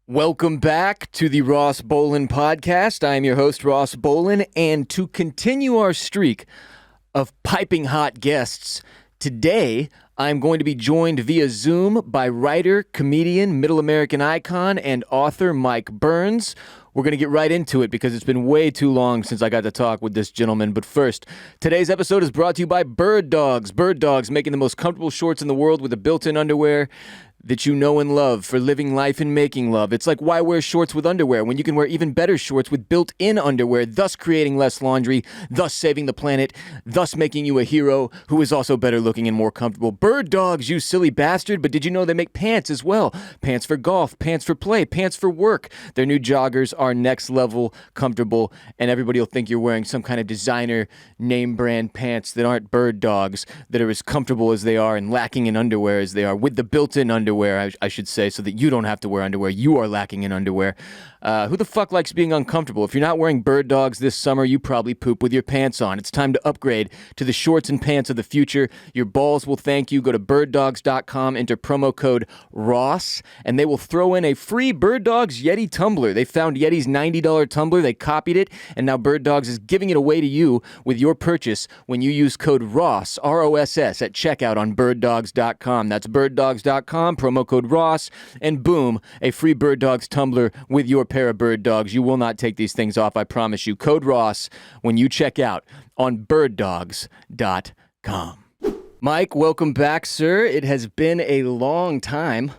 Welcome back to the Ross Bolen podcast. I am your host, Ross Bolen, and to continue our streak of piping hot guests, today I'm going to be joined via Zoom by writer, comedian, middle American icon, and author Mike Burns. We're going to get right into it because it's been way too long since I got to talk with this gentleman. But first, today's episode is brought to you by Birddogs. Birddogs, making the most comfortable shorts in the world with the built-in underwear that you know and love for living life and making love. It's like, why wear shorts with underwear when you can wear even better shorts with built-in underwear, thus creating less laundry, thus saving the planet, thus making you a hero who is also better looking and more comfortable. Birddogs, you silly bastard, but did you know they make pants as well? Pants for golf, pants for play, pants for work. Their new joggers are next level comfortable, and everybody will think you're wearing some kind of designer name brand pants that aren't Birddogs, that are as comfortable as they are and lacking in underwear as they are, with the built-in underwear, I should say, so that you don't have to wear underwear. You are lacking in underwear. Who the fuck likes being uncomfortable? If you're not wearing Birddogs this summer, you probably poop with your pants on. It's time to upgrade to the shorts and pants of the future. Your balls will thank you. Go to birddogs.com, enter promo code ROSS, and they will throw in a free Birddogs Yeti tumbler. They found Yeti's $90 tumbler, they copied it, and now Birddogs is giving it away to you with your purchase when you use code ROSS, R-O-S-S, at checkout on birddogs.com. That's birddogs.com, promo code ROSS, and boom, a free Birddogs tumbler with your pair of Birddogs. You will not take these things off, I promise you. Code ROSS when you check out on birddogs.com. Mike, welcome back, sir. It has been a long time.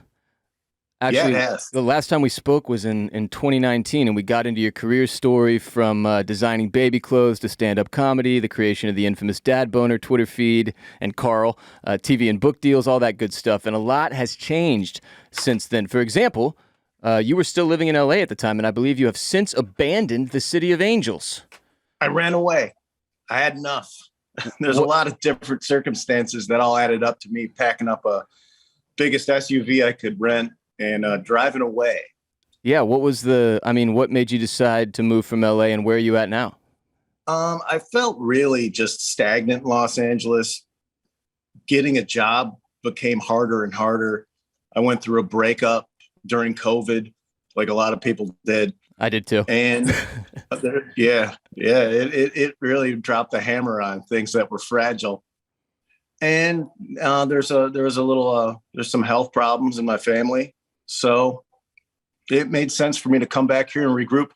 Actually, the last time we spoke was in 2019, and we got into your career story from designing baby clothes to stand-up comedy, the creation of the infamous Dad Boner Twitter feed, and Carl, TV and book deals, all that good stuff. And a lot has changed since then. For example, you were still living in L.A. at the time, and I believe you have since abandoned the City of Angels. I ran away. I had enough. There's a lot of different circumstances that all added up to me packing up a biggest SUV I could rent and driving away. Yeah, what made you decide to move from LA, and where are you at now? I felt really just stagnant in Los Angeles. Getting a job became harder and harder. I went through a breakup during COVID, like a lot of people did. I did too. And it really dropped the hammer on things that were fragile. And there's some health problems in my family. So it made sense for me to come back here and regroup.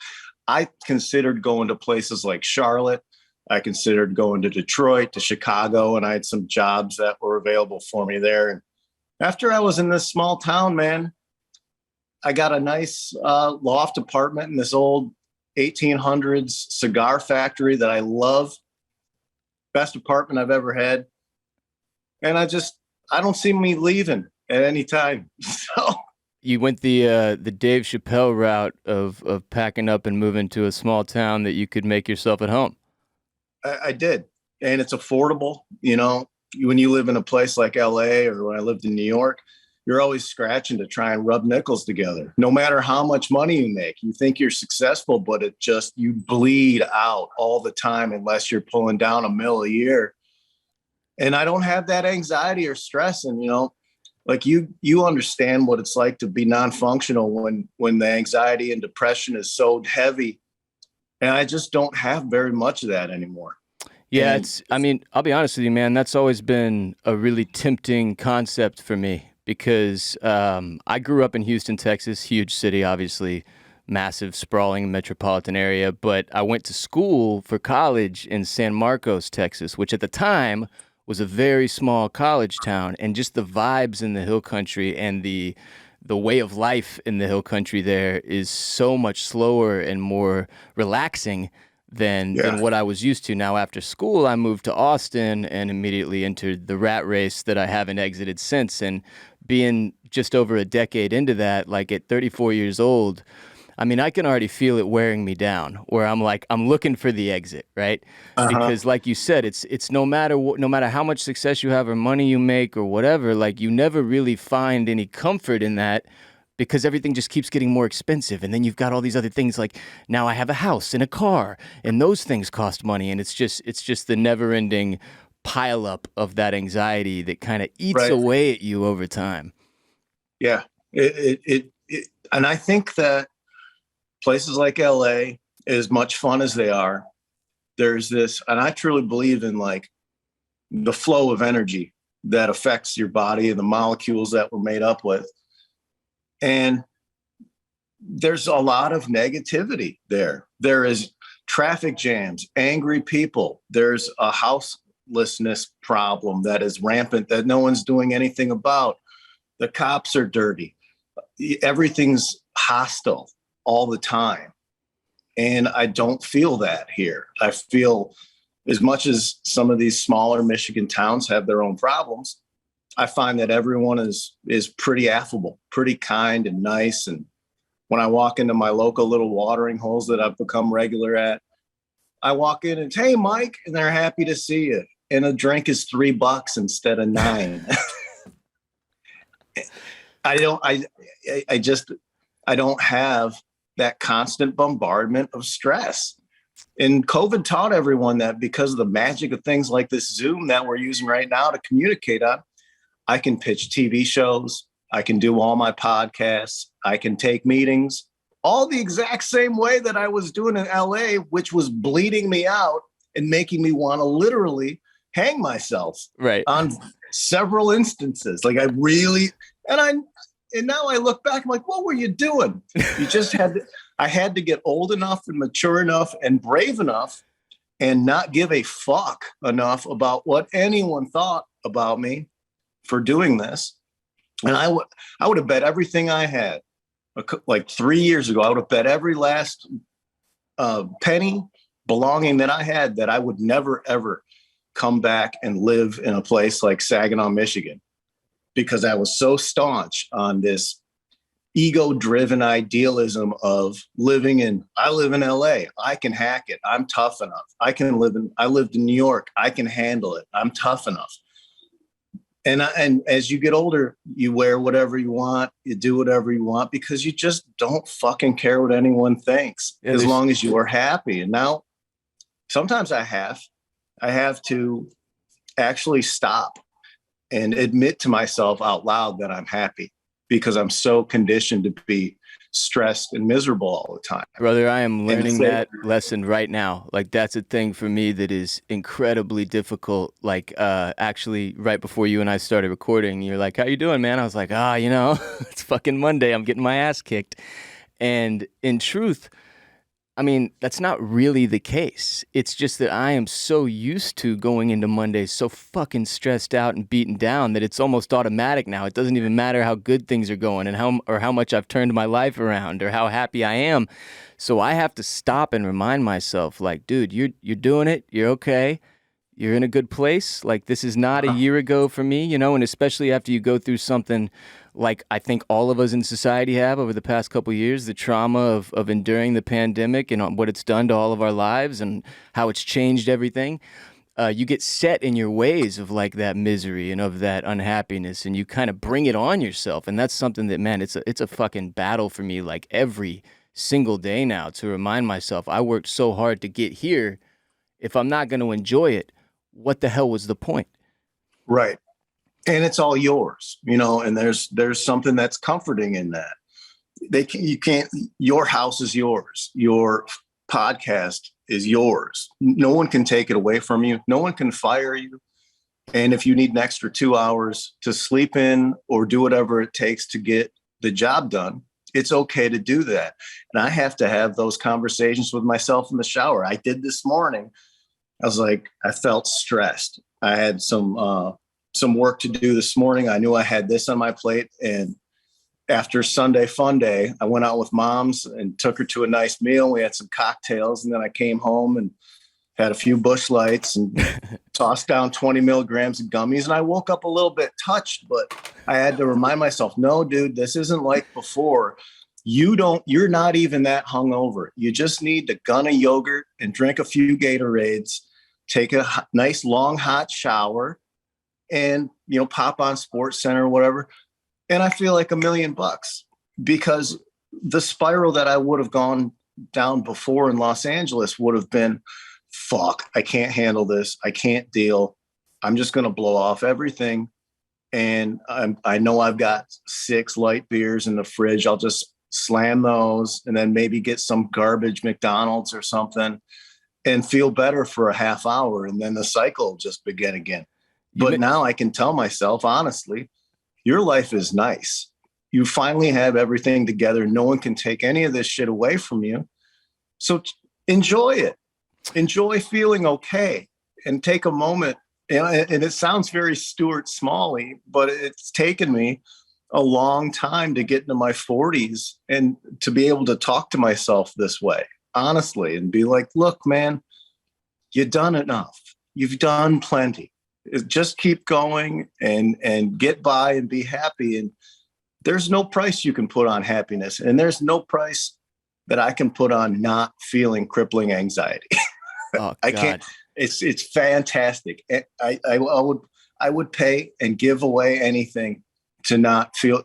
I considered going to places like Charlotte. I considered going to Detroit, to Chicago, and I had some jobs that were available for me there. And after I was in this small town, man, I got a nice loft apartment in this old 1800s cigar factory that I love. Best apartment I've ever had. And I don't see me leaving at any time. So you went the Dave Chappelle route of packing up and moving to a small town that you could make yourself at home. I did. And it's affordable. You know, when you live in a place like LA, or when I lived in New York, you're always scratching to try and rub nickels together. No matter how much money you make, you think you're successful, but you bleed out all the time unless you're pulling down $1 million a year. And I don't have that anxiety or stress. And, you know, like you understand what it's like to be non-functional when the anxiety and depression is so heavy. And I just don't have very much of that anymore. Yeah, I'll be honest with you, man, that's always been a really tempting concept for me because I grew up in Houston, Texas, huge city, obviously, massive, sprawling metropolitan area. But I went to school for college in San Marcos, Texas, which at the time was a very small college town, and just the vibes in the hill country and the way of life in the hill country there is so much slower and more relaxing than what I was used to. Now, after school, I moved to Austin and immediately entered the rat race that I haven't exited since. And being just over a decade into that, like at 34 years old, I mean, I can already feel it wearing me down, where I'm like, I'm looking for the exit, right? Because like you said, it's no matter how much success you have or money you make or whatever, like you never really find any comfort in that because everything just keeps getting more expensive. And then you've got all these other things like, now I have a house and a car, and those things cost money. And it's just the never ending pileup of that anxiety that kind of eats away at you over time. Yeah, it And I think that places like LA, as much fun as they are, there's this, and I truly believe in like the flow of energy that affects your body and the molecules that we're made up with. And there's a lot of negativity there. There is traffic jams, angry people. There's a houselessness problem that is rampant that no one's doing anything about. The cops are dirty. Everything's hostile all the time. And I don't feel that here. I feel, as much as some of these smaller Michigan towns have their own problems, I find that everyone is pretty affable, pretty kind and nice. And when I walk into my local little watering holes that I've become regular at, I walk in and, hey, Mike, and they're happy to see you. And a drink is $3 instead of $9. I don't have that constant bombardment of stress. And COVID taught everyone that because of the magic of things like this Zoom that we're using right now to communicate on, I can pitch TV shows, I can do all my podcasts, I can take meetings, all the exact same way that I was doing in LA, which was bleeding me out and making me want to literally hang myself on several instances. Like and now I look back, I'm like, what were you doing? I had to get old enough and mature enough and brave enough and not give a fuck enough about what anyone thought about me for doing this. And I would have bet everything I had, like 3 years ago, I would have bet every last penny belonging that I had that I would never, ever come back and live in a place like Saginaw, Michigan, because I was so staunch on this ego-driven idealism of I live in LA, I can hack it, I'm tough enough. I lived in New York, I can handle it, I'm tough enough. And as you get older, you wear whatever you want, you do whatever you want, because you just don't fucking care what anyone thinks, as long as you are happy. And now sometimes I have to actually stop and admit to myself out loud that I'm happy, because I'm so conditioned to be stressed and miserable all the time. Brother, I am learning that lesson right now. Like, that's a thing for me that is incredibly difficult. Like, actually, right before you and I started recording, you're like, how you doing, man? I was like, it's fucking Monday. I'm getting my ass kicked. And in truth, I mean, that's not really the case. It's just that I am so used to going into Mondays so fucking stressed out and beaten down that it's almost automatic now. It doesn't even matter how good things are going and how much I've turned my life around or how happy I am. So I have to stop and remind myself, like, dude, you're doing it. You're okay. You're in a good place. Like, this is not a year ago for me, and especially after you go through something like I think all of us in society have over the past couple of years, the trauma of enduring the pandemic and what it's done to all of our lives and how it's changed everything. You get set in your ways of like that misery and of that unhappiness, and you kind of bring it on yourself. And that's something that, man, it's a fucking battle for me, like every single day now, to remind myself I worked so hard to get here. If I'm not going to enjoy it, what the hell was the point? Right. And it's all yours, and there's something that's comforting in that. Your house is yours. Your podcast is yours. No one can take it away from you. No one can fire you. And if you need an extra 2 hours to sleep in or do whatever it takes to get the job done, it's okay to do that. And I have to have those conversations with myself in the shower. I did this morning. I was like, I felt stressed. I had some work to do this morning. I knew I had this on my plate. And after Sunday fun day, I went out with moms and took her to a nice meal. We had some cocktails, and then I came home and had a few Busch Lights and tossed down 20 milligrams of gummies. And I woke up a little bit touched, but I had to remind myself, no, dude, this isn't like before. You're not even that hungover. You just need to gun a yogurt and drink a few Gatorades, take a nice long hot shower, and pop on Sports Center or whatever, and I feel like $1 million, because the spiral that I would have gone down before in Los Angeles would have been, fuck, I can't handle this, I can't deal, I'm just going to blow off everything and I know I've got 6 light beers in the fridge. I'll just slam those and then maybe get some garbage McDonald's or something and feel better for a half hour. And then the cycle will just begin again. But now I can tell myself, honestly, your life is nice. You finally have everything together. No one can take any of this shit away from you. So enjoy it. Enjoy feeling okay and take a moment. And it sounds very Stuart Smalley, but it's taken me a long time to get into my 40s and to be able to talk to myself this way, honestly, and be like, look, man, you've done enough. You've done plenty. Just keep going and get by and be happy. And there's no price you can put on happiness. And there's no price that I can put on not feeling crippling anxiety. Oh, I can't. It's fantastic. I would pay and give away anything to not feel,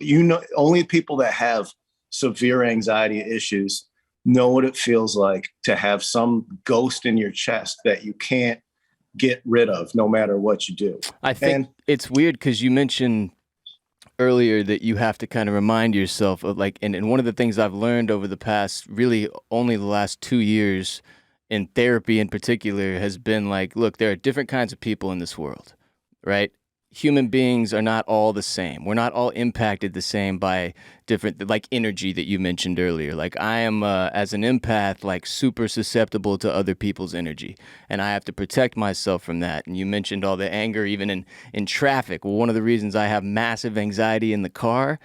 only people that have severe anxiety issues know what it feels like to have some ghost in your chest that you can't get rid of no matter what you do. I think it's weird because you mentioned earlier that you have to kind of remind yourself of and one of the things I've learned over the past, really only the last 2 years in therapy in particular, has been look, there are different kinds of people in this world, right? Human beings are not all the same. We're not all impacted the same by different, energy that you mentioned earlier. I am, as an empath, super susceptible to other people's energy, and I have to protect myself from that. And you mentioned all the anger, even in traffic. Well, one of the reasons I have massive anxiety in the car,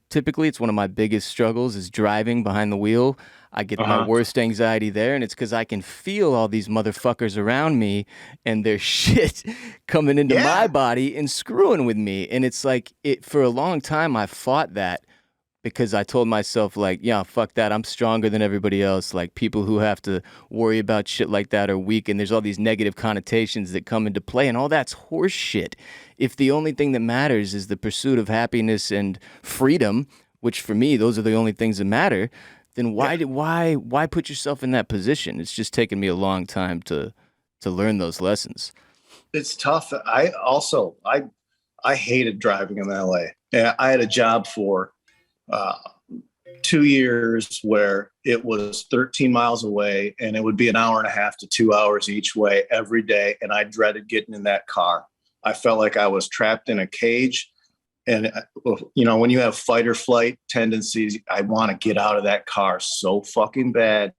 typically it's one of my biggest struggles, is driving behind the wheel. I get my worst anxiety there, and it's because I can feel all these motherfuckers around me and their shit coming into my body and screwing with me. And it's for a long time, I fought that because I told myself, yeah, fuck that. I'm stronger than everybody else. People who have to worry about shit like that are weak, and there's all these negative connotations that come into play, and all that's horse shit. If the only thing that matters is the pursuit of happiness and freedom, which for me, those are the only things that matter, then why put yourself in that position? It's just taken me a long time to learn those lessons. It's tough. I hated driving in LA. Yeah, I had a job for 2 years where it was 13 miles away, and it would be an hour and a half to 2 hours each way every day. And I dreaded getting in that car. I felt like I was trapped in a cage. And, when you have fight or flight tendencies, I want to get out of that car so fucking bad.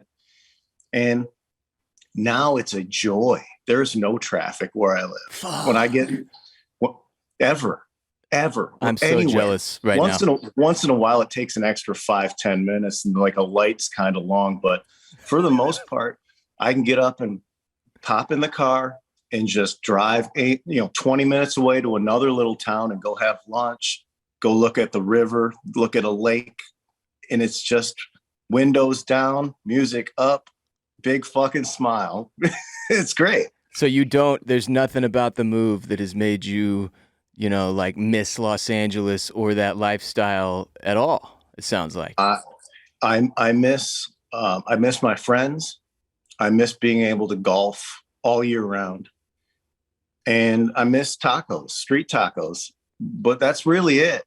And now it's a joy. There's no traffic where I live. When I get ever, I'm so jealous right now. Once in a while, it takes an extra 5-10 minutes, and a light's kind of long. But for the most part, I can get up and pop in the car and just drive 20 minutes away to another little town and go have lunch, go look at the river, look at a lake. And it's just windows down, music up, big fucking smile. It's great. So there's nothing about the move that has made you, miss Los Angeles or that lifestyle at all, it sounds like. I miss my friends. I miss being able to golf all year round. And I miss tacos, street tacos, but that's really it.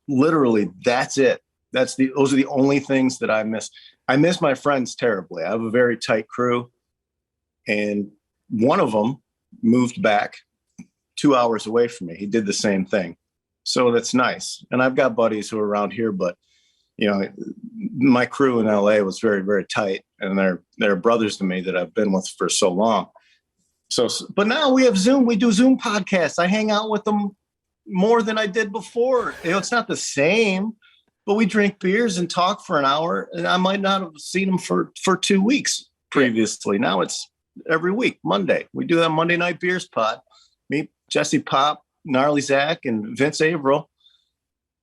Literally, that's it. Those are the only things that I miss. I miss my friends terribly. I have a very tight crew, and one of them moved back 2 hours away from me. He did the same thing. So that's nice. And I've got buddies who are around here, but my crew in LA was very, very tight, and they're brothers to me that I've been with for so long. But now we have Zoom. We do Zoom podcasts. I hang out with them more than I did before. It's not the same, but we drink beers and talk for an hour. And I might not have seen them for 2 weeks previously. Now it's every week, Monday. We do that Monday Night Beers pod. Me, Jesse Pop, Gnarly Zach, and Vince Averill.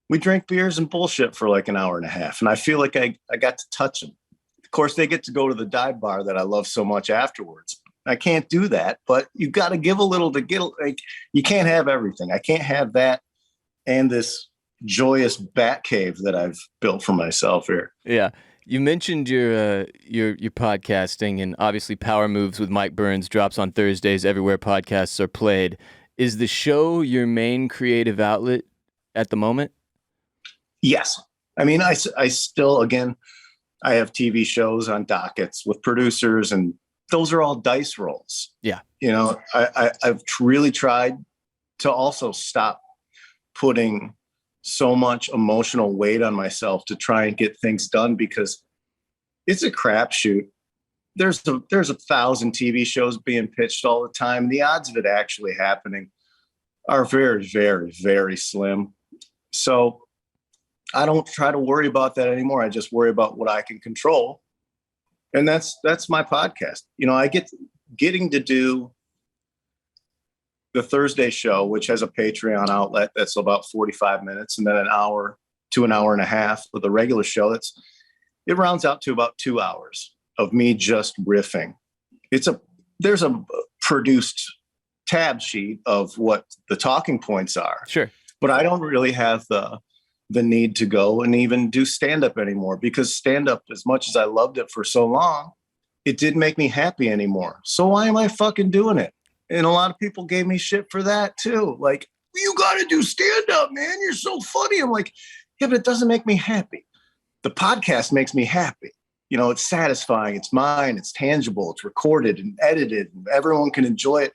We drink beers and bullshit for an hour and a half. And I feel like I got to touch them. Of course, they get to go to the dive bar that I love so much afterwards. I can't do that, but you got to give a little to get. You can't have everything. I can't have that and this joyous bat cave that I've built for myself here. Yeah, you mentioned your podcasting, and obviously Power Moves with Mike Burns drops on Thursdays everywhere podcasts are played. Is the show your main creative outlet at the moment? Yes. I mean, I still, again, I have TV shows on dockets with producers, and those are all dice rolls. Yeah. I've really tried to also stop putting so much emotional weight on myself to try and get things done, because it's a crapshoot. There's 1,000 TV shows being pitched all the time. The odds of it actually happening are very, very, very slim. So I don't try to worry about that anymore. I just worry about what I can control. And that's my podcast. I getting to do the Thursday show, which has a Patreon outlet that's about 45 minutes, and then an hour to an hour and a half with a regular show. It rounds out to about 2 hours of me just riffing. There's a produced tab sheet of what the talking points are. Sure. But I don't really have the need to go and even do stand-up anymore, because stand-up, as much as I loved it for so long, it didn't make me happy anymore. So why am I fucking doing it? And a lot of people gave me shit for that too. Like, you got to do stand-up, man. You're so funny. I'm like, yeah, but it doesn't make me happy. The podcast makes me happy. It's satisfying. It's mine. It's tangible. It's recorded and edited, and everyone can enjoy it.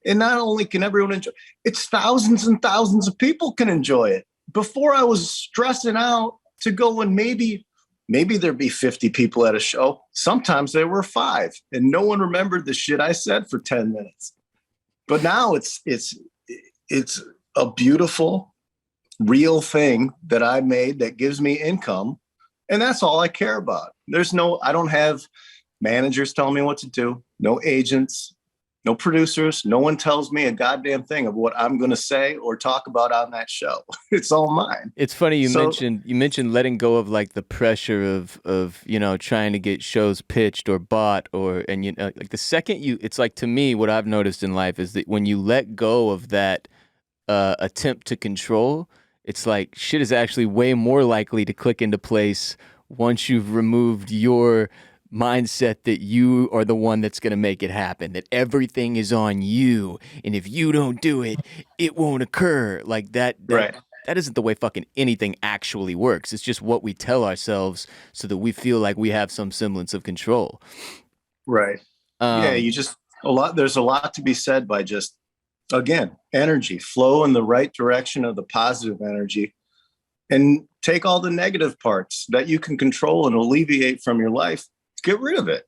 And not only can everyone enjoy it, it's thousands and thousands of people can enjoy it. Before, I was stressing out to go, and maybe there'd be 50 people at a show. Sometimes there were 5, and no one remembered the shit I said for 10 minutes. But now it's a beautiful, real thing that I made that gives me income. And that's all I care about. I don't have managers telling me what to do, no agents, no producers. No one tells me a goddamn thing of what I'm going to say or talk about on that show. It's all mine. It's funny you mentioned letting go of like the pressure of trying to get shows pitched or bought, like the second it's like, to me, what I've noticed in life is that when you let go of that attempt to control, it's like shit is actually way more likely to click into place once you've removed your mindset that you are the one that's going to make it happen, that everything is on you, and if you don't do it, it won't occur. Like that right. That isn't the way fucking anything actually works. It's just what we tell ourselves so that we feel like we have some semblance of control. Right. There's a lot to be said by just, again, energy, flow in the right direction of the positive energy, and take all the negative parts that you can control and alleviate from your life. Get rid of it.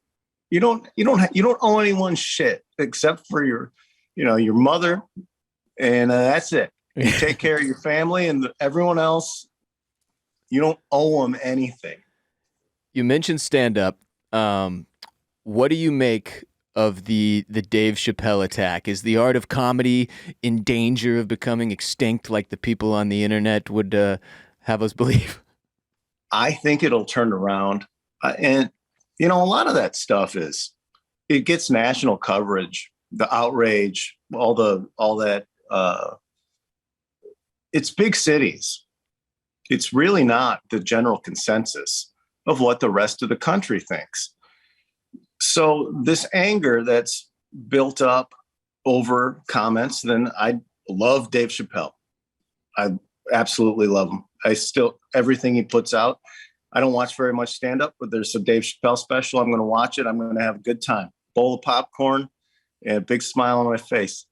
You don't owe anyone shit except for your mother, and that's it. You take care of your family, and everyone else, you don't owe them anything. You mentioned stand-up. What do you make of the Dave Chappelle attack? Is the art of comedy in danger of becoming extinct, like the people on the internet would have us believe? I think it'll turn around, and a lot of that stuff it gets national coverage, the outrage, all that. It's big cities. It's really not the general consensus of what the rest of the country thinks. So this anger that's built up over comments, then I love Dave Chappelle. I absolutely love him. Everything he puts out. I don't watch very much stand-up, but there's a Dave Chappelle special. I'm going to watch it. I'm going to have a good time. Bowl of popcorn and a big smile on my face.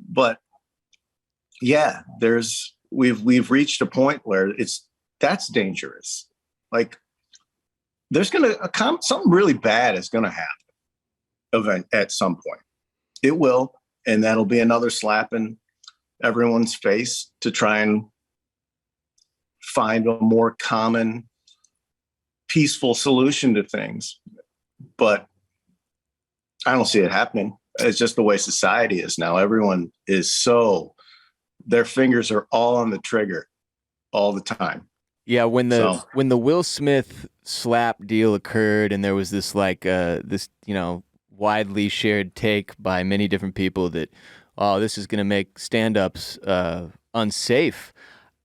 But yeah, we've reached a point where that's dangerous. Like, there's something really bad is going to happen at some point. It will, and that'll be another slap in everyone's face to try and find a more common, peaceful solution to things. But I don't see it happening. It's just the way society is now. Everyone is their fingers are all on the trigger all the time. Yeah, when the Will Smith slap deal occurred, and there was this widely shared take by many different people that, oh, this is going to make stand-ups unsafe.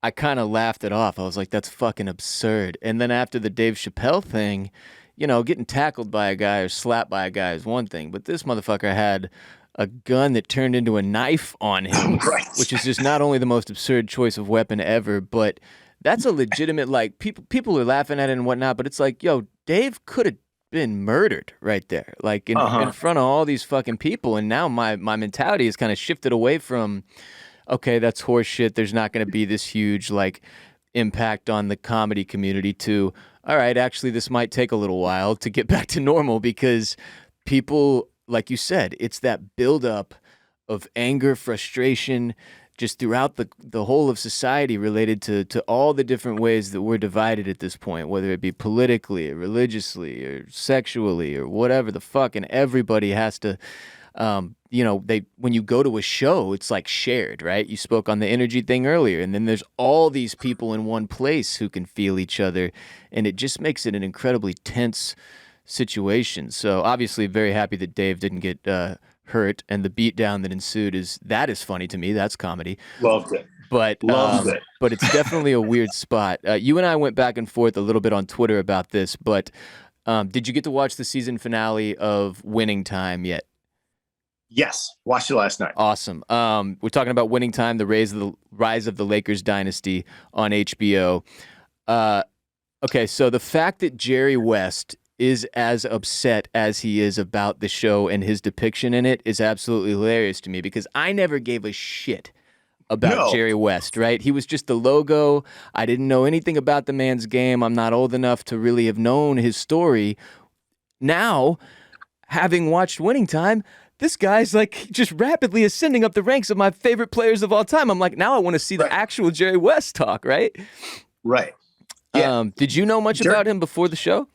I kind of laughed it off. I was like, that's fucking absurd. And then after the Dave Chappelle thing, getting tackled by a guy or slapped by a guy is one thing, but this motherfucker had a gun that turned into a knife on him, Right. which is just not only the most absurd choice of weapon ever, but that's a legitimate, like, people are laughing at it and whatnot, but it's like, yo, Dave could have been murdered right there, like in front of all these fucking people. And now my mentality has kind of shifted away from, okay, that's horse shit, there's not going to be this huge, like, impact on the comedy community, to, all right, actually, this might take a little while to get back to normal, because people, like you said, it's that buildup of anger, frustration, just throughout the whole of society, related to all the different ways that we're divided at this point, whether it be politically or religiously or sexually or whatever the fuck, and everybody has to, when you go to a show, it's like shared, right? You spoke on the energy thing earlier, and then there's all these people in one place who can feel each other, and it just makes it an incredibly tense situation. So obviously very happy that Dave didn't get hurt, and the beatdown that ensued is funny to me. That's comedy. Loved it. But but it's definitely a weird spot. You and I went back and forth a little bit on Twitter about this, but did you get to watch the season finale of Winning Time yet? Yes, watched it last night. Awesome. We're talking about Winning Time, the rise of the Lakers dynasty on HBO. Okay, so the fact that Jerry West is as upset as he is about the show and his depiction in it is absolutely hilarious to me, because I never gave a shit about Jerry West, right? He was just the logo. I didn't know anything about the man's game. I'm not old enough to really have known his story. Now, having watched Winning Time, this guy's like just rapidly ascending up the ranks of my favorite players of all time. I'm like, now I want to see the actual Jerry West talk, right? Right. Yeah. Did you know much about him before the show?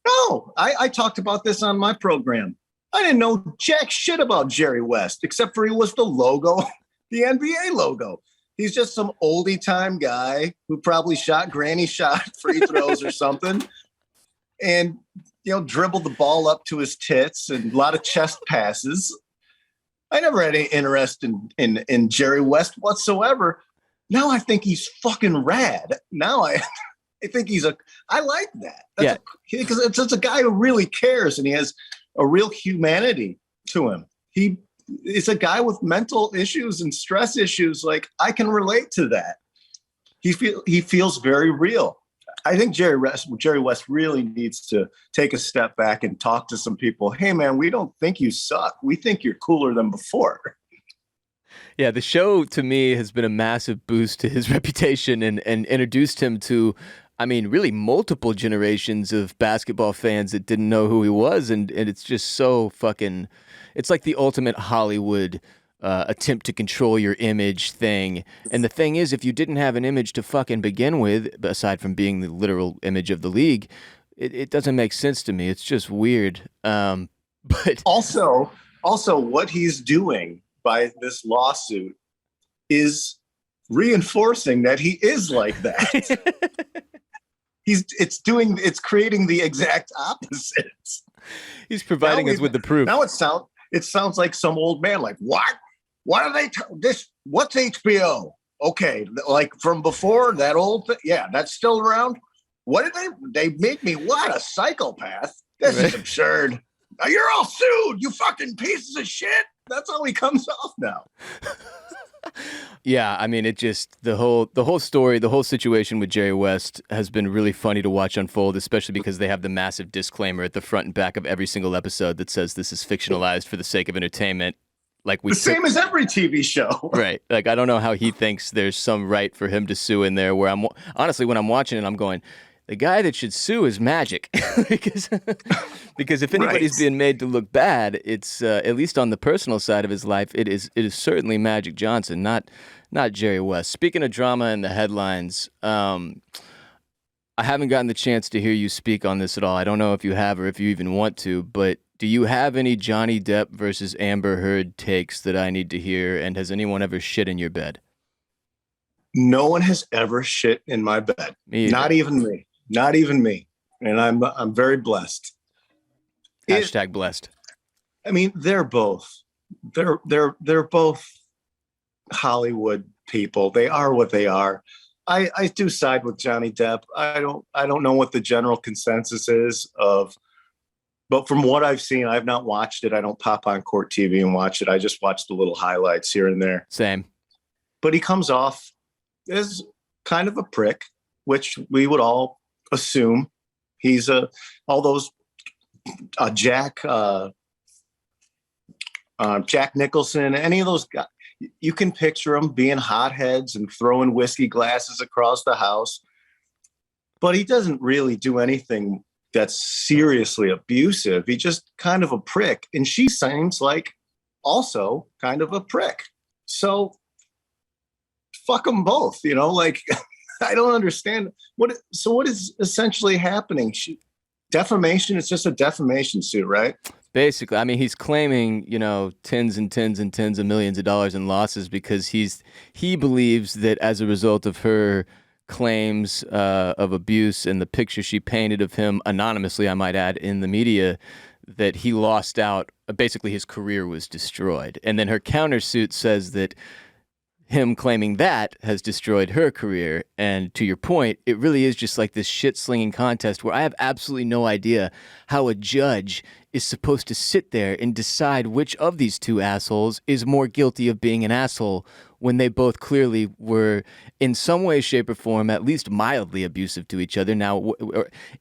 No, I talked about this on my program. I didn't know jack shit about Jerry West, except for he was the logo, the NBA logo. He's just some oldie time guy who probably shot granny shot free throws or something, and dribbled the ball up to his tits and a lot of chest passes. I never had any interest in Jerry West whatsoever. Now I think he's fucking rad. Now I think I like that. Because it's a guy who really cares, and he has a real humanity to him. It's a guy with mental issues and stress issues. Like, I can relate to that. He feels very real. I think Jerry West really needs to take a step back and talk to some people. Hey man, we don't think you suck. We think you're cooler than before. Yeah, the show to me has been a massive boost to his reputation, and introduced him to, I mean, really multiple generations of basketball fans that didn't know who he was. And it's just so fucking, it's like the ultimate Hollywood attempt to control your image thing. And the thing is, if you didn't have an image to fucking begin with, aside from being the literal image of the league, it doesn't make sense to me. It's just weird. But also what he's doing by this lawsuit is reinforcing that he is like that. It's creating the exact opposite. He's providing us with the proof. Now it sounds like some old man, like, what are they what's HBO? Okay, like from before, that old thing, yeah, that's still around. What did they make me what, a psychopath? This is absurd. Now you're all sued, you fucking pieces of shit. That's how he comes off now. Yeah, I mean, it just, the whole story, the whole situation with Jerry West has been really funny to watch unfold, especially because they have the massive disclaimer at the front and back of every single episode that says this is fictionalized for the sake of entertainment. Like same as every TV show. Right. Like, I don't know how he thinks there's some right for him to sue in there, where honestly, when I'm watching it, I'm going, the guy that should sue is Magic. because if anybody's being made to look bad, it's at least on the personal side of his life, it is certainly Magic Johnson, not Jerry West. Speaking of drama in the headlines, I haven't gotten the chance to hear you speak on this at all. I don't know if you have or if you even want to, but do you have any Johnny Depp versus Amber Heard takes that I need to hear? And has anyone ever shit in your bed? No one has ever shit in my bed. Not even me. Not even me. And I'm very blessed. Hashtag blessed. I mean, they're both Hollywood people. They are what they are. I do side with Johnny Depp. I don't know what the general consensus is of But from what I've seen, I've not watched it. I don't pop on court TV and watch it. I just watch the little highlights here and there. Same. But he comes off as kind of a prick, which we would all assume. He's all those Jack Nicholson, any of those guys. You can picture them being hotheads and throwing whiskey glasses across the house. But he doesn't really do anything that's seriously abusive. He's just kind of a prick. And she seems like also kind of a prick. So fuck them both, like I don't understand what is essentially happening. Defamation is just a defamation suit, right? Basically, I mean, he's claiming, tens and tens and tens of millions of dollars in losses because he believes that as a result of her claims of abuse and the picture she painted of him anonymously, I might add, in the media, that he lost out. Basically, his career was destroyed. And then her countersuit says that him claiming that has destroyed her career. And to your point, it really is just like this shit-slinging contest where I have absolutely no idea how a judge is supposed to sit there and decide which of these two assholes is more guilty of being an asshole when they both clearly were in some way, shape, or form at least mildly abusive to each other. Now,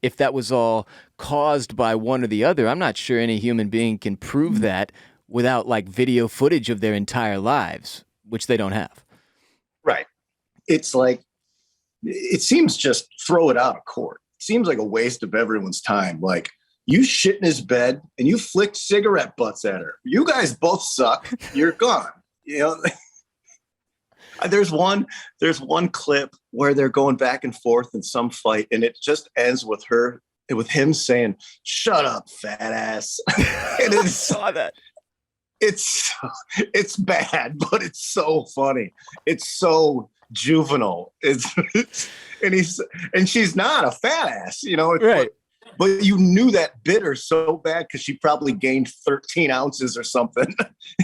if that was all caused by one or the other, I'm not sure any human being can prove that without like video footage of their entire lives, which they don't have. Right. It's like, it seems just throw it out of court. It seems like a waste of everyone's time. Like, you shit in his bed and you flicked cigarette butts at her. You guys both suck. You're gone. There's one clip where they're going back and forth in some fight, and it just ends with him saying, "Shut up, fat ass." And I saw that. It's bad, but it's so funny. It's so juvenile. And she's not a fat ass, right. But you knew that bit her so bad because she probably gained 13 ounces or something.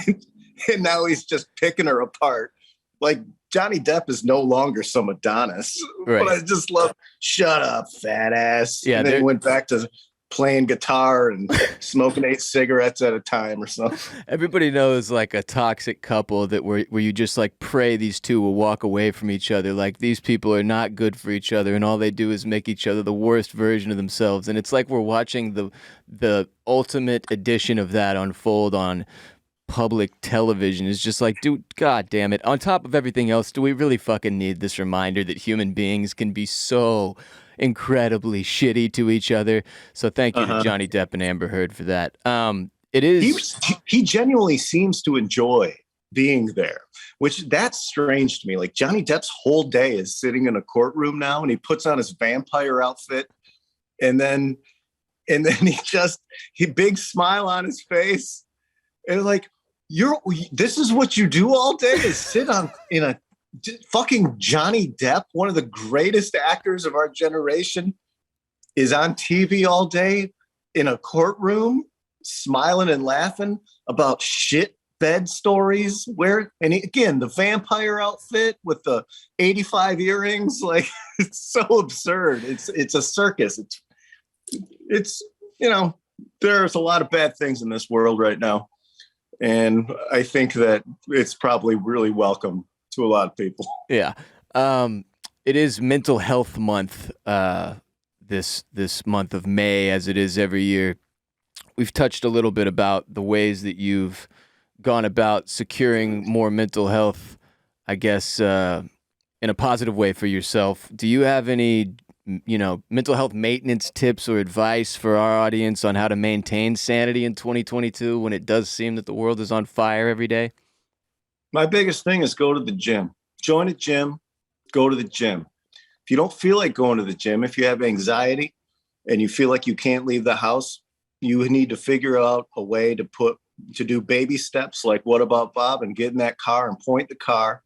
And now he's just picking her apart. Like, Johnny Depp is no longer some Adonis. Right. But I just love, shut up, fat ass. Yeah, and then he went back to playing guitar and smoking 8 cigarettes at a time or something. Everybody knows like a toxic couple that where you just like pray these two will walk away from each other. Like, these people are not good for each other and all they do is make each other the worst version of themselves. And it's like we're watching the ultimate edition of that unfold on public television. Is just like, dude, god damn it. On top of everything else, do we really fucking need this reminder that human beings can be so incredibly shitty to each other? So thank you to Johnny Depp and Amber Heard for that. It is he genuinely seems to enjoy being there, which that's strange to me. Like, Johnny Depp's whole day is sitting in a courtroom now, and he puts on his vampire outfit, and then he big smile on his face, and like, this is what you do all day, is sit in a fucking Johnny Depp, one of the greatest actors of our generation, is on TV all day in a courtroom, smiling and laughing about shit bed stories. Again, the vampire outfit with the 85 earrings, like, it's so absurd. It's a circus. It's there's a lot of bad things in this world right now. And I think that it's probably really welcome to a lot of people. Yeah. It is Mental Health Month this month of May, as it is every year. We've touched a little bit about the ways that you've gone about securing more mental health, I guess, in a positive way for yourself. Do you have any, mental health maintenance tips or advice for our audience on how to maintain sanity in 2022 when it does seem that the world is on fire every day? My biggest thing is go to the gym. Join a gym, go to the gym. If you don't feel like going to the gym, if you have anxiety and you feel like you can't leave the house, you need to figure out a way to do baby steps like What About Bob, and get in that car and point the car.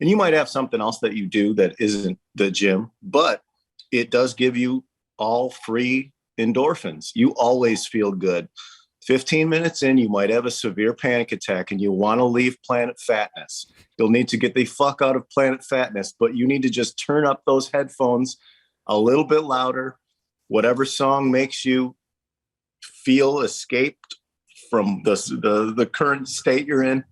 And you might have something else that you do that isn't the gym, but it does give you all free endorphins. You always feel good. 15 minutes in, you might have a severe panic attack and you want to leave Planet Fatness. You'll need to get the fuck out of Planet Fatness, but you need to just turn up those headphones a little bit louder. Whatever song makes you feel escaped from the current state you're in,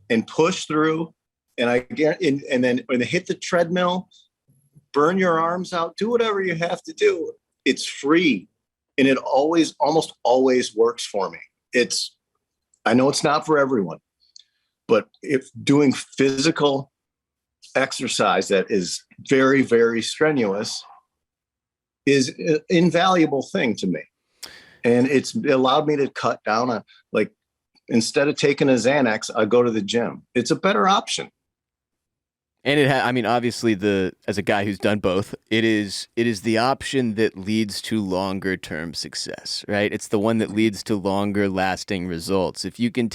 and push through. And and then when they hit the treadmill, burn your arms out, do whatever you have to do. It's free. And it almost always works for me. I know it's not for everyone, but if doing physical exercise that is very, very strenuous is an invaluable thing to me. And it's allowed me to cut down on, like, instead of taking a Xanax, I go to the gym. It's a better option. And I mean, obviously, as a guy who's done both, it is the option that leads to longer term success, right? It's the one that leads to longer lasting results. If you can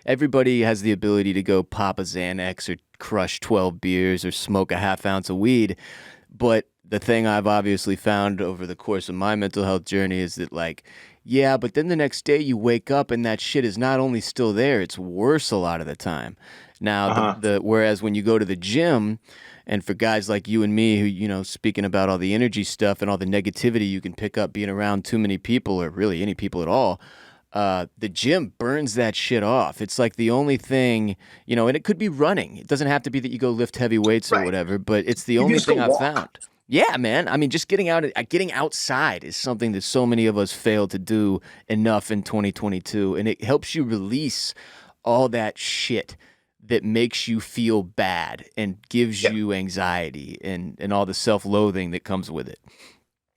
everybody has the ability to go pop a Xanax or crush 12 beers or smoke a half ounce of weed. But the thing I've obviously found over the course of my mental health journey is that, like, yeah, but then the next day you wake up and that shit is not only still there, it's worse a lot of the time. Now, whereas when you go to the gym, and for guys like you and me who, speaking about all the energy stuff and all the negativity you can pick up being around too many people or really any people at all, the gym burns that shit off. It's like the only thing, and it could be running. It doesn't have to be that you go lift heavy weights or whatever, but it's the only thing I've found. Yeah, man. I mean, just getting outside is something that so many of us fail to do enough in 2022, and it helps you release all that shit that makes you feel bad and gives you anxiety and all the self-loathing that comes with it.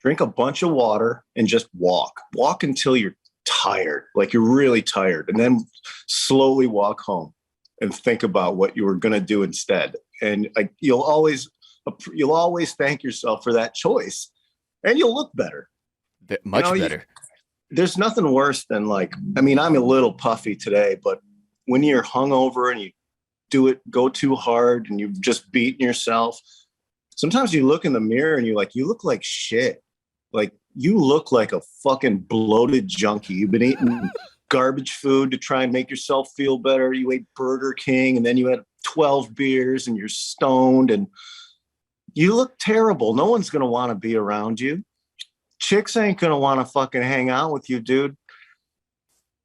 Drink a bunch of water and just walk. Walk until you're tired, like you're really tired, and then slowly walk home and think about what you were going to do instead. And you'll always thank yourself for that choice, and you'll look better. Much better. There's nothing worse than I'm a little puffy today, but when you're hungover and you go too hard and you've just beaten yourself, sometimes you look in the mirror and you look like shit. Like, you look like a fucking bloated junkie. You've been eating garbage food to try and make yourself feel better. You ate Burger King and then you had 12 beers and you're stoned and you look terrible. No one's going to want to be around you. Chicks ain't going to want to fucking hang out with you, dude.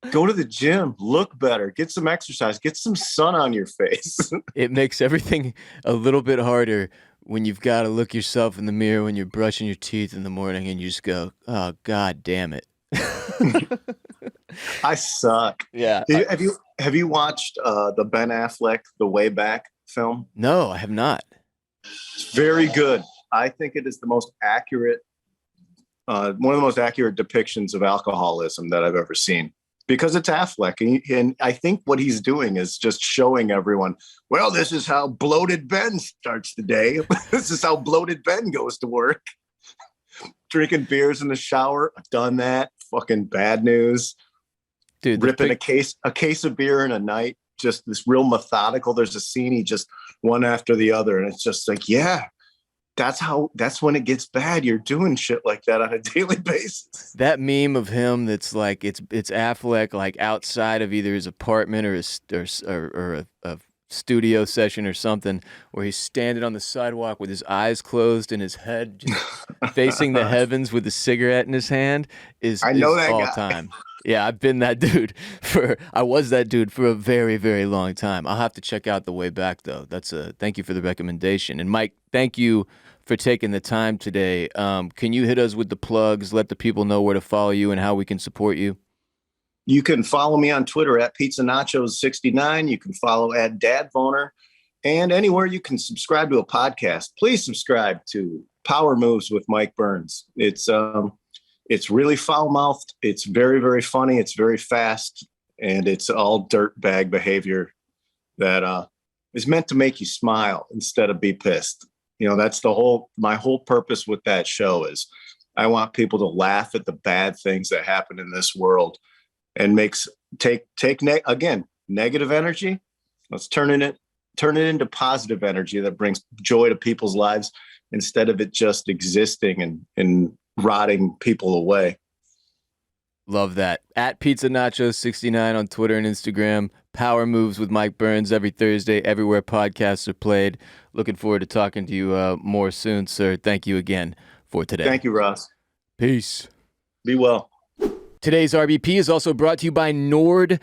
Go to the gym, look better, get some exercise, get some sun on your face. It makes everything a little bit harder when you've got to look yourself in the mirror when you're brushing your teeth in the morning and you just go, oh, God damn it. I suck. Yeah. Have you watched the Ben Affleck, The Way Back film? No, I have not. It's very good. I think it is the most accurate, one of the most accurate depictions of alcoholism that I've ever seen. Because it's Affleck. And I think what he's doing is just showing everyone, well, this is how bloated Ben starts the day. This is how bloated Ben goes to work. Drinking beers in the shower. I've done that. Fucking bad news. Dude, ripping a case of beer in a night. Just this real methodical. There's a scene, he just one after the other. And it's just like, yeah. That's when it gets bad. You're doing shit like that on a daily basis. That meme of him that's like it's Affleck like outside of either his apartment or a studio session or something, where he's standing on the sidewalk with his eyes closed and his head just facing the heavens with a cigarette in his hand is all time. Yeah, I've been that dude I was that dude for a very, very long time. I'll have to check out The Way Back though. Thank you for the recommendation. And Mike, thank you for taking the time today. Can you hit us with the plugs, let the people know where to follow you and how we can support you? You can follow me on Twitter at Pizza Nachos 69. You can follow at Dadboner, and anywhere you can subscribe to a podcast. Please subscribe to Power Moves with Mike Burns. It's really foul-mouthed. It's very, very funny. It's very fast, and it's all dirtbag behavior that is meant to make you smile instead of be pissed. That's my whole purpose with that show is I want people to laugh at the bad things that happen in this world and take negative energy. Let's turn it into positive energy that brings joy to people's lives instead of it just existing and rotting people away. Love that. At Pizza Nachos 69 on Twitter and Instagram. Power Moves with Mike Burns every Thursday, everywhere podcasts are played. Looking forward to talking to you more soon, sir. Thank you again for today. Thank you, Ross. Peace. Be well. Today's RBP is also brought to you by NordVPN.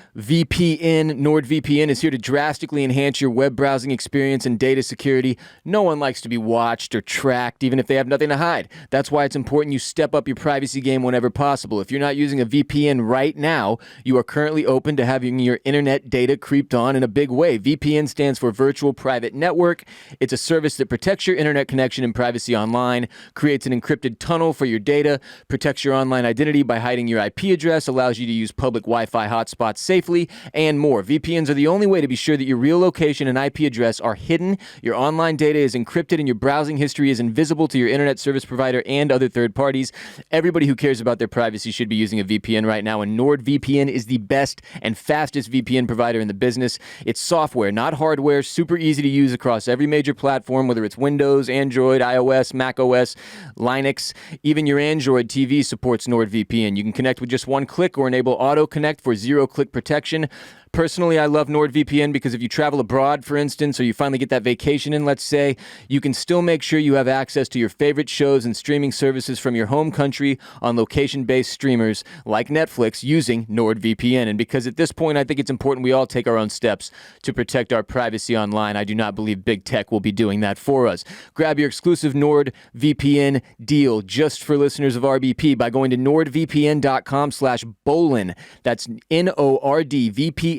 NordVPN is here to drastically enhance your web browsing experience and data security. No one likes to be watched or tracked, even if they have nothing to hide. That's why it's important you step up your privacy game whenever possible. If you're not using a VPN right now, you are currently open to having your internet data creeped on in a big way. VPN stands for Virtual Private Network. It's a service that protects your internet connection and privacy online, creates an encrypted tunnel for your data, protects your online identity by hiding your IP address, allows you to use public Wi-Fi hotspots safely, and more. VPNs are the only way to be sure that your real location and IP address are hidden, your online data is encrypted, and your browsing history is invisible to your internet service provider and other third parties. Everybody who cares about their privacy should be using a VPN right now, and NordVPN is the best and fastest VPN provider in the business. It's software, not hardware, super easy to use across every major platform, whether it's Windows, Android, iOS, macOS, Linux. Even your Android TV supports NordVPN. You can connect with just one click or enable auto connect for zero-click protection. Personally, I love NordVPN because if you travel abroad, for instance, or you finally get that vacation in, let's say, you can still make sure you have access to your favorite shows and streaming services from your home country on location-based streamers like Netflix using NordVPN. And because at this point, I think it's important we all take our own steps to protect our privacy online. I do not believe big tech will be doing that for us. Grab your exclusive NordVPN deal just for listeners of RBP by going to nordvpn.com/Bolen. That's NORDVPN.com/BOLEN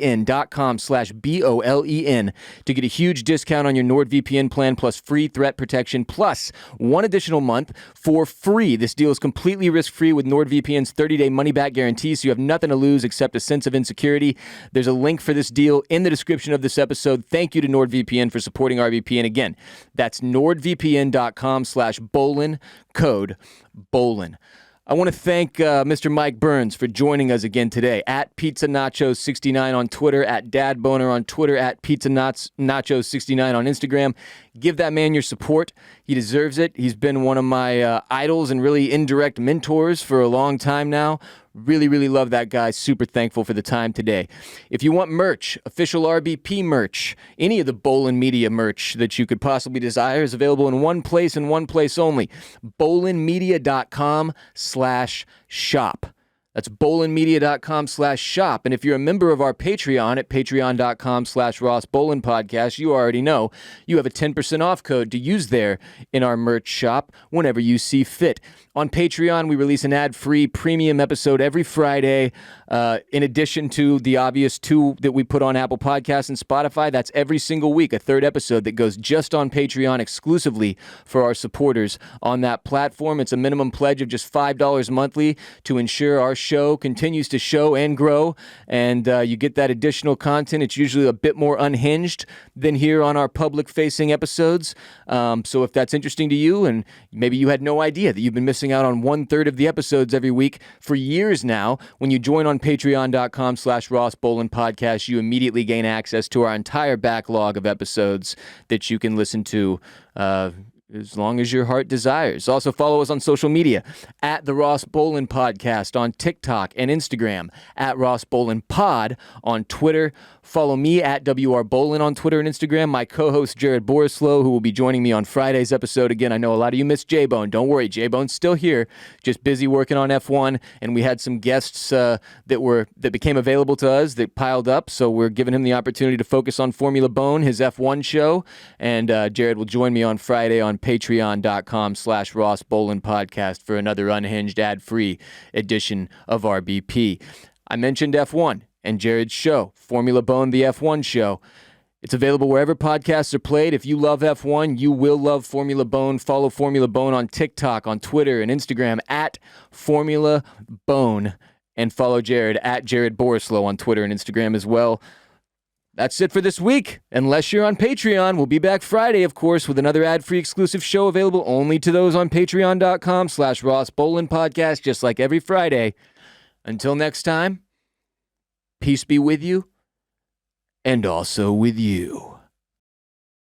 to get a huge discount on your NordVPN plan plus free threat protection plus one additional month for free. This deal is completely risk-free with NordVPN's 30-day money-back guarantee, so you have nothing to lose except a sense of insecurity. There's a link for this deal in the description of this episode. Thank you to NordVPN for supporting RBP. And again, that's nordvpn.com/Bolen, code BOLEN. I want to thank Mr. Mike Burns for joining us again today. At Pizza Nachos 69 on Twitter, at Dad Boner on Twitter, at Pizza Nachos 69 on Instagram. Give that man your support. He deserves it. He's been one of my idols and really indirect mentors for a long time now. Really, really love that guy. Super thankful for the time today. If you want merch, official RBP merch, any of the Bolen Media merch that you could possibly desire is available in one place and one place only. bolenmedia.com/shop. That's bolenmedia.com/shop. And if you're a member of our Patreon at patreon.com/Ross Bolen Podcast, you already know you have a 10% off code to use there in our merch shop whenever you see fit. On Patreon, we release an ad-free premium episode every Friday. In addition to the obvious two that we put on Apple Podcasts and Spotify, that's every single week, a third episode that goes just on Patreon exclusively for our supporters on that platform. It's a minimum pledge of just $5 monthly to ensure our show continues to show and grow, and you get that additional content. It's usually a bit more unhinged than here on our public-facing episodes. So if that's interesting to you, and maybe you had no idea that you've been missing out on 1/3 of the episodes every week for years now, when you join on patreon.com/Ross Bolen Podcast, you immediately gain access to our entire backlog of episodes that you can listen to as long as your heart desires. Also follow us on social media at the Ross Bolen Podcast on TikTok and Instagram, at Ross Bolen Pod on Twitter. Follow me at WR Bolen on Twitter and Instagram. My co-host Jared Borislow, who will be joining me on Friday's episode. Again, I know a lot of you missed J-Bone. Don't worry, J-Bone's still here, just busy working on F1. And we had some guests that became available to us that piled up. So we're giving him the opportunity to focus on Formula Bone, his F1 show. And Jared will join me on Friday on patreon.com/Ross Bolen Podcast for another unhinged ad-free edition of RBP. I mentioned F1 and Jared's show, Formula Bone, the F1 show. It's available wherever podcasts are played. If you love F1, you will love Formula Bone. Follow Formula Bone on TikTok, on Twitter, and Instagram at Formula Bone. And follow Jared at Jared Borislow on Twitter and Instagram as well. That's it for this week. Unless you're on Patreon, we'll be back Friday, of course, with another ad-free exclusive show available only to those on patreon.com/Ross Bolen Podcast, just like every Friday. Until next time, peace be with you, and also with you.